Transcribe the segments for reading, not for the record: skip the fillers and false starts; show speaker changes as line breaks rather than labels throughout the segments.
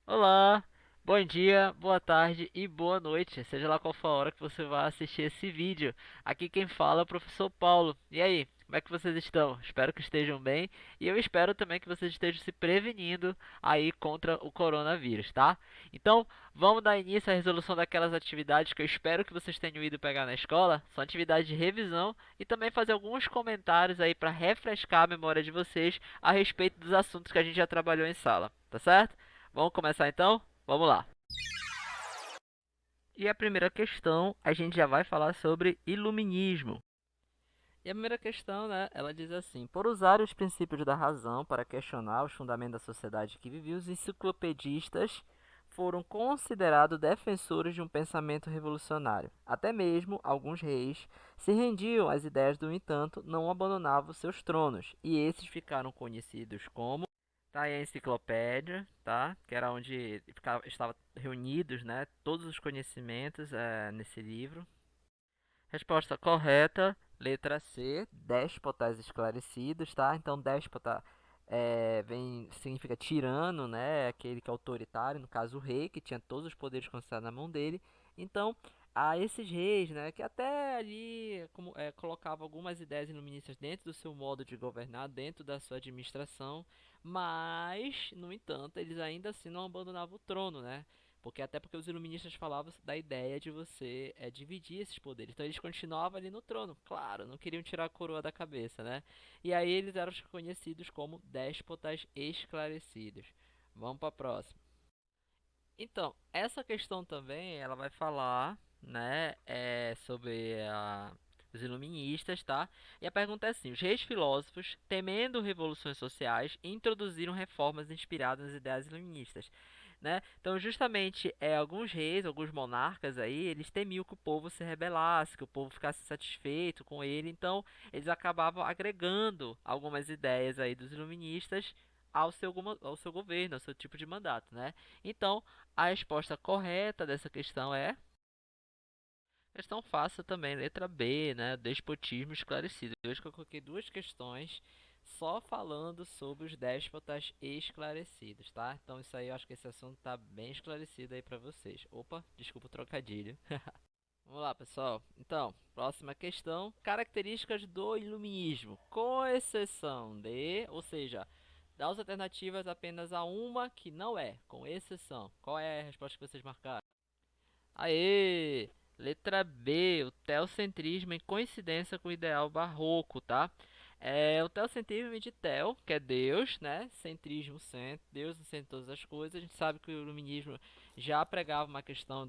Olá, bom dia, boa tarde e boa noite, seja lá qual for a hora que você vai assistir esse vídeo. Aqui quem fala é o professor Paulo. E aí, como é que vocês estão? Espero que estejam bem e eu espero também que vocês estejam se prevenindo aí contra o coronavírus, tá? Então, vamos dar início à resolução daquelas atividades que eu espero que vocês tenham ido pegar na escola. São atividades de revisão e também fazer alguns comentários aí para refrescar a memória de vocês a respeito dos assuntos que a gente já trabalhou em sala, tá certo? Vamos começar então? Vamos lá. E a primeira questão, a gente já vai falar sobre iluminismo. E a primeira questão, né, ela diz assim: por usar os princípios da razão para questionar os fundamentos da sociedade que vivia, os enciclopedistas foram considerados defensores de um pensamento revolucionário. Até mesmo alguns reis se rendiam às ideias, no entanto, não abandonavam seus tronos, e esses ficaram conhecidos como. Tá aí a enciclopédia, tá? Que era onde estava reunidos, né, todos os conhecimentos nesse livro. Resposta correta, letra C, déspotas esclarecidos, tá? Então, déspota significa tirano, né? Aquele que é autoritário, no caso o rei, que tinha todos os poderes concentrados na mão dele. Então, a esses reis, né, que até ali colocava algumas ideias iluministas dentro do seu modo de governar, dentro da sua administração, mas, no entanto, eles ainda assim não abandonavam o trono, né? Porque os iluministas falavam da ideia de você dividir esses poderes. Então eles continuavam ali no trono, claro, não queriam tirar a coroa da cabeça, né? E aí eles eram conhecidos como déspotas esclarecidos. Vamos para a próxima. Então, essa questão também, ela vai falar, né, sobre os iluministas, tá? E a pergunta é assim: os reis filósofos, temendo revoluções sociais, introduziram reformas inspiradas nas ideias iluministas, né? Então, justamente, alguns reis, alguns monarcas aí, eles temiam que o povo se rebelasse, que o povo ficasse satisfeito com ele, então eles acabavam agregando algumas ideias aí dos iluministas ao seu governo, ao seu tipo de mandato, né? Então, a resposta correta dessa questão é questão fácil também, letra B, né? Despotismo esclarecido. Hoje que eu coloquei duas questões só falando sobre os déspotas esclarecidos, tá? Então isso aí eu acho que esse assunto tá bem esclarecido aí pra vocês. Opa, desculpa o trocadilho. Vamos lá, pessoal. Então, próxima questão. Características do iluminismo, com exceção de, ou seja, das alternativas apenas a uma que não é, com exceção. Qual é a resposta que vocês marcaram? Aê! Letra B, o teocentrismo em coincidência com o ideal barroco, tá? O teocentrismo de Teo, que é Deus, né? Centrismo, centro, Deus no centro de todas as coisas. A gente sabe que o iluminismo já pregava uma questão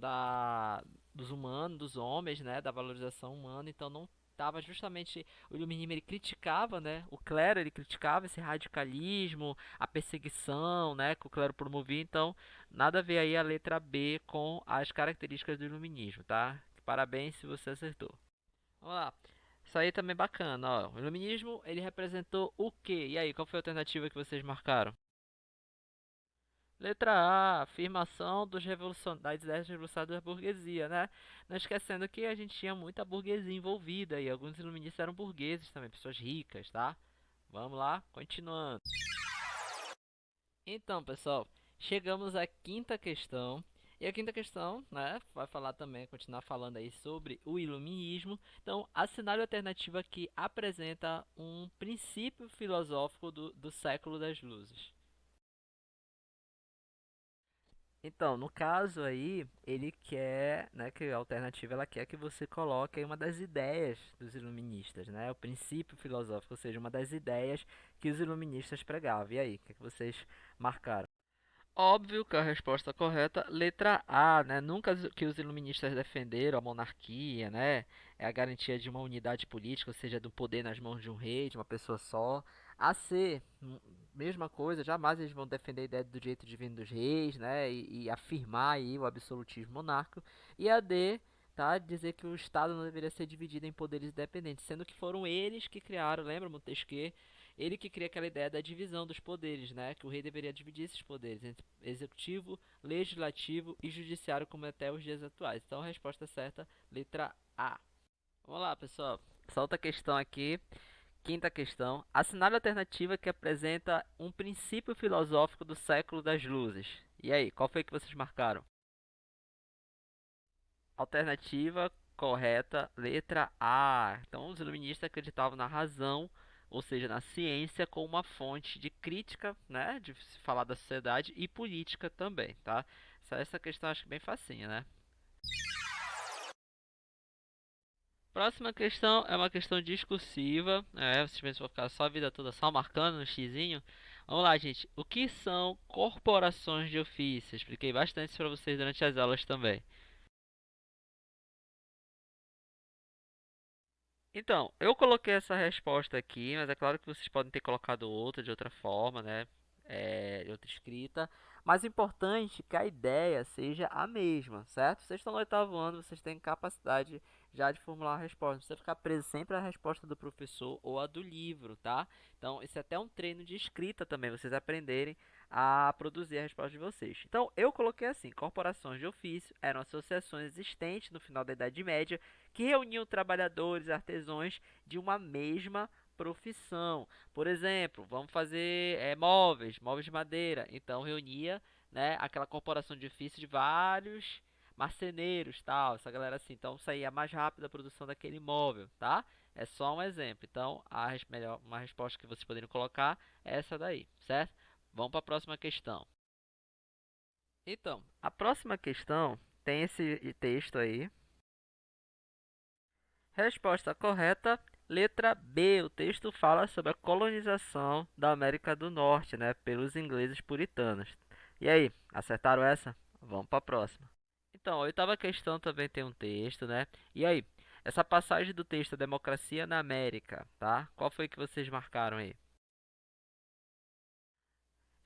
dos humanos, dos homens, né? Da valorização humana, então não estava justamente o iluminismo ele criticava, né? O clero ele criticava esse radicalismo, a perseguição, né? Que o clero promovia, então nada a ver aí a letra B com as características do iluminismo, tá? Parabéns se você acertou. Vamos lá. Isso aí também é bacana, ó. O iluminismo, ele representou o quê? E aí, qual foi a alternativa que vocês marcaram? Letra A, afirmação das ideias revolucionárias da burguesia, né? Não esquecendo que a gente tinha muita burguesia envolvida e alguns iluministas eram burgueses também, pessoas ricas, tá? Vamos lá, continuando. Então, pessoal, chegamos à quinta questão. E a quinta questão, né, vai falar também, continuar falando aí sobre o iluminismo. Então, assinale a alternativa que apresenta um princípio filosófico do século das luzes. Então, no caso aí, ele quer, né, que a alternativa ela quer que você coloque aí uma das ideias dos iluministas, né, o princípio filosófico, ou seja, uma das ideias que os iluministas pregavam. E aí, o que é que vocês marcaram? Óbvio que a resposta correta, letra A, né? Nunca que os iluministas defenderam a monarquia, né? É a garantia de uma unidade política, ou seja, do poder nas mãos de um rei, de uma pessoa só. A C, mesma coisa, jamais eles vão defender a ideia do direito divino dos reis, né? E afirmar aí o absolutismo monárquico. E a D, tá? Dizer que o Estado não deveria ser dividido em poderes independentes, sendo que foram eles que criaram, lembra Montesquieu? Ele que cria aquela ideia da divisão dos poderes, né? Que o rei deveria dividir esses poderes entre executivo, legislativo e judiciário, como é até os dias atuais. Então a resposta certa, letra A. Vamos lá, pessoal. Solta a questão aqui. Quinta questão. Assinale a alternativa que apresenta um princípio filosófico do século das luzes. E aí, qual foi que vocês marcaram? Alternativa correta, letra A. Então, os iluministas acreditavam na razão, ou seja, na ciência, como uma fonte de crítica, né, de se falar da sociedade e política também, tá? Essa questão acho que bem facinha, né? Próxima questão é uma questão discursiva. Vocês pensam que vou ficar só a vida toda só marcando no xizinho. Vamos lá, gente. O que são corporações de ofício? Expliquei bastante isso para vocês durante as aulas também. Então, eu coloquei essa resposta aqui, mas é claro que vocês podem ter colocado outra de outra forma, né? De outra escrita. Mas é importante que a ideia seja a mesma, certo? Vocês estão no oitavo ano, vocês têm capacidade já de formular a resposta. Não precisa ficar preso sempre à resposta do professor ou a do livro, tá? Então, isso é até um treino de escrita também, vocês aprenderem a produzir a resposta de vocês. Então, eu coloquei assim: corporações de ofício eram associações existentes no final da Idade Média que reuniam trabalhadores, artesãos de uma mesma profissão. Por exemplo, vamos fazer móveis de madeira. Então reunia, né, aquela corporação de ofício de vários marceneiros, tal, essa galera assim. Então saía mais rápido a produção daquele móvel, tá? É só um exemplo. Então, melhor, uma resposta que vocês poderiam colocar é essa daí, certo? Vamos para a próxima questão. Então, a próxima questão tem esse texto aí. Resposta correta, letra B. O texto fala sobre a colonização da América do Norte, né, pelos ingleses puritanos. E aí, acertaram essa? Vamos para a próxima. Então, a oitava questão também tem um texto, né? E aí, essa passagem do texto Democracia na América, tá? Qual foi que vocês marcaram aí?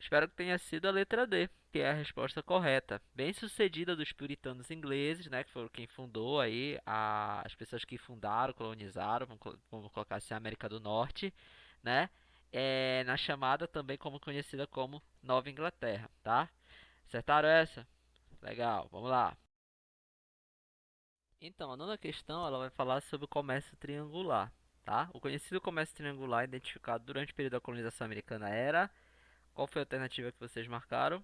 Espero que tenha sido a letra D, que é a resposta correta. Bem sucedida dos puritanos ingleses, né, que foram quem fundou aí, as pessoas que fundaram, colonizaram, vamos colocar assim, a América do Norte, né? Na chamada também como conhecida como Nova Inglaterra, tá? Acertaram essa? Legal, vamos lá. Então, a nona questão, ela vai falar sobre o comércio triangular, tá? O conhecido comércio triangular identificado durante o período da colonização americana era... Qual foi a alternativa que vocês marcaram?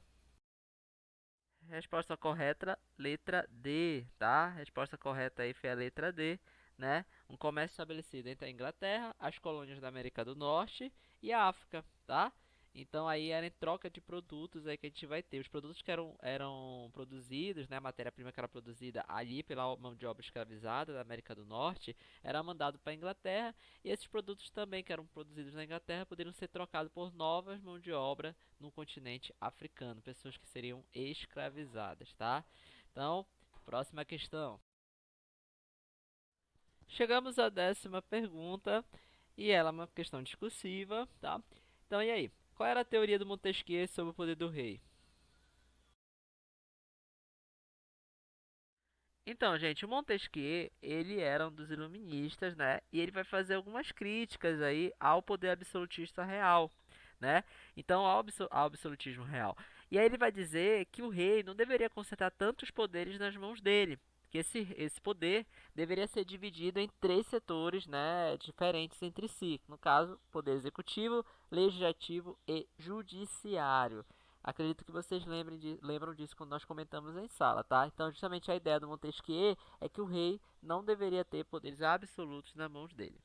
Resposta correta, letra D, tá? Resposta correta aí foi a letra D, né? Um comércio estabelecido entre a Inglaterra, as colônias da América do Norte e a África, tá? Então aí era em troca de produtos aí que a gente vai ter. Os produtos que eram produzidos, né? A matéria-prima que era produzida ali pela mão de obra escravizada da América do Norte, era mandado para a Inglaterra. E esses produtos também que eram produzidos na Inglaterra poderiam ser trocados por novas mãos de obra no continente africano, pessoas que seriam escravizadas, tá? Então, próxima questão. Chegamos à décima pergunta e ela é uma questão discursiva, tá? Então, e aí? Qual era a teoria do Montesquieu sobre o poder do rei? Então, gente, o Montesquieu, ele era um dos iluministas, né? E ele vai fazer algumas críticas aí ao poder absolutista real, né? Então, ao absolutismo real. E aí ele vai dizer que o rei não deveria concentrar tantos poderes nas mãos dele, que esse poder deveria ser dividido em três setores, né, diferentes entre si. No caso, poder executivo, legislativo e judiciário. Acredito que vocês lembram disso quando nós comentamos em sala, tá? Então, justamente a ideia do Montesquieu é que o rei não deveria ter poderes absolutos nas mãos dele.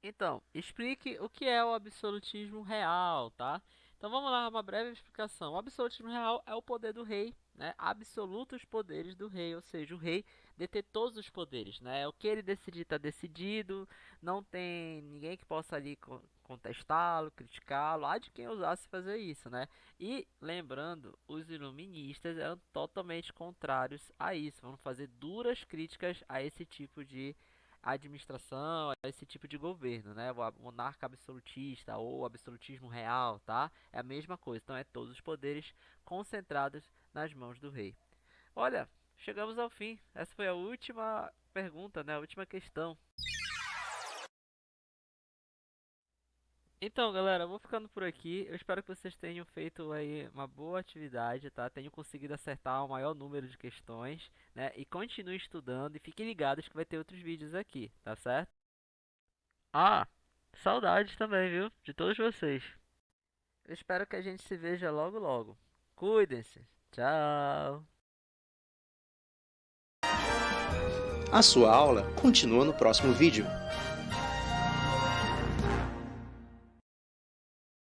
Então, explique o que é o absolutismo real, tá? Então vamos lá, uma breve explicação. O absolutismo real é o poder do rei, né? Absolutos poderes do rei, ou seja, o rei deter todos os poderes, né? O que ele decidir está decidido, não tem ninguém que possa ali contestá-lo, criticá-lo, há de quem ousasse fazer isso, né? E lembrando, os iluministas eram totalmente contrários a isso, vão fazer duras críticas a esse tipo de administração, a esse tipo de governo, né? O monarca absolutista ou absolutismo real, tá? É a mesma coisa. Então é todos os poderes concentrados nas mãos do rei. Olha, chegamos ao fim. Essa foi a última pergunta, né? A última questão. Então, galera, eu vou ficando por aqui. Eu espero que vocês tenham feito aí uma boa atividade, tá? Tenham conseguido acertar o maior número de questões, né? E continuem estudando e fiquem ligados que vai ter outros vídeos aqui, tá certo? Ah, saudades também, viu? De todos vocês. Eu espero que a gente se veja logo logo. Cuidem-se. Tchau.
A sua aula continua no próximo vídeo.